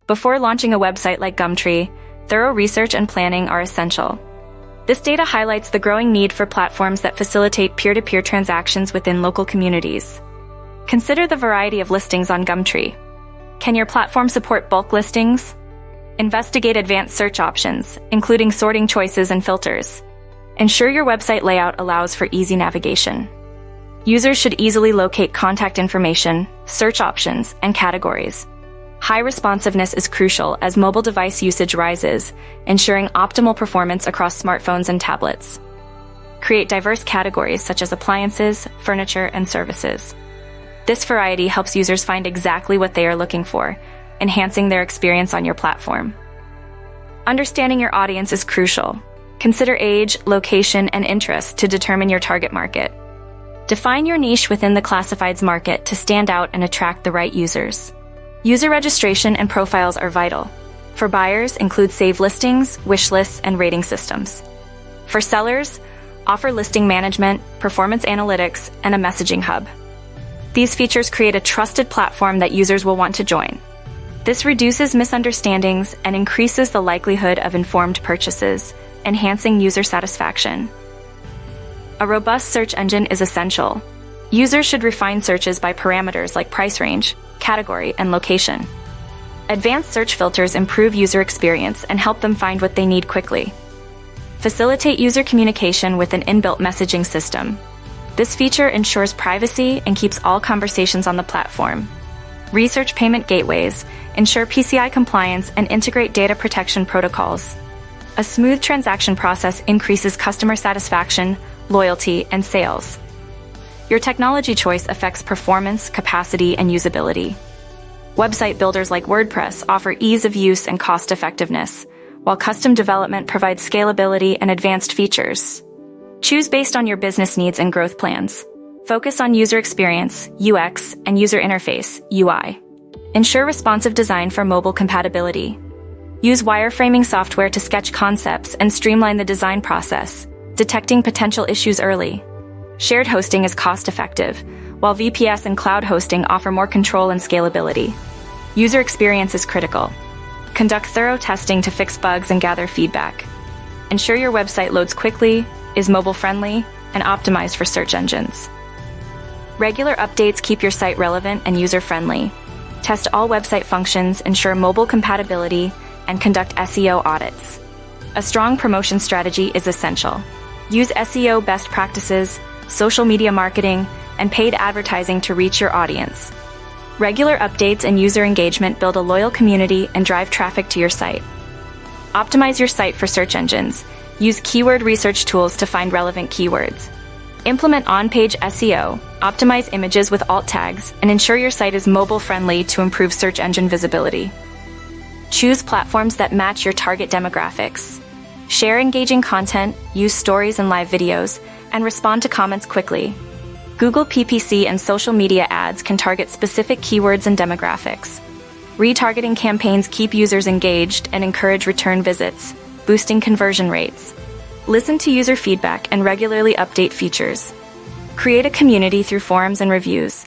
Before launching a website like Gumtree, thorough research and planning are essential. This data highlights the growing need for platforms that facilitate peer-to-peer transactions within local communities. Consider the variety of listings on Gumtree. Can your platform support bulk listings? Investigate advanced search options, including sorting choices and filters. Ensure your website layout allows for easy navigation. Users should easily locate contact information, search options, and categories. High responsiveness is crucial as mobile device usage rises, ensuring optimal performance across smartphones and tablets. Create diverse categories such as appliances, furniture, and services. This variety helps users find exactly what they are looking for, enhancing their experience on your platform. Understanding your audience is crucial. Consider age, location, and interest to determine your target market. Define your niche within the classifieds market to stand out and attract the right users. User registration and profiles are vital. For buyers, include saved listings, wish lists, and rating systems. For sellers, offer listing management, performance analytics, and a messaging hub. These features create a trusted platform that users will want to join. This reduces misunderstandings and increases the likelihood of informed purchases, enhancing user satisfaction. A robust search engine is essential. Users should refine searches by parameters like price range, category, and location. Advanced search filters improve user experience and help them find what they need quickly. Facilitate user communication with an inbuilt messaging system. This feature ensures privacy and keeps all conversations on the platform. Research payment gateways, ensure PCI compliance, and integrate data protection protocols. A smooth transaction process increases customer satisfaction, loyalty, and sales. Your technology choice affects performance, capacity, and usability. Website builders like WordPress offer ease of use and cost-effectiveness, while custom development provides scalability and advanced features. Choose based on your business needs and growth plans. Focus on user experience, UX, and user interface, UI. Ensure responsive design for mobile compatibility. Use wireframing software to sketch concepts and streamline the design process, detecting potential issues early. Shared hosting is cost-effective, while VPS and cloud hosting offer more control and scalability. User experience is critical. Conduct thorough testing to fix bugs and gather feedback. Ensure your website loads quickly, is mobile-friendly, and optimized for search engines. Regular updates keep your site relevant and user-friendly. Test all website functions, ensure mobile compatibility, and conduct SEO audits. A strong promotion strategy is essential. Use SEO best practices, social media marketing, and paid advertising to reach your audience. Regular updates and user engagement build a loyal community and drive traffic to your site. Optimize your site for search engines. Use keyword research tools to find relevant keywords. Implement on-page SEO, optimize images with alt tags, and ensure your site is mobile-friendly to improve search engine visibility. Choose platforms that match your target demographics. Share engaging content, use stories and live videos, and respond to comments quickly. Google PPC and social media ads can target specific keywords and demographics. Retargeting campaigns keep users engaged and encourage return visits, boosting conversion rates. Listen to user feedback and regularly update features. Create a community through forums and reviews.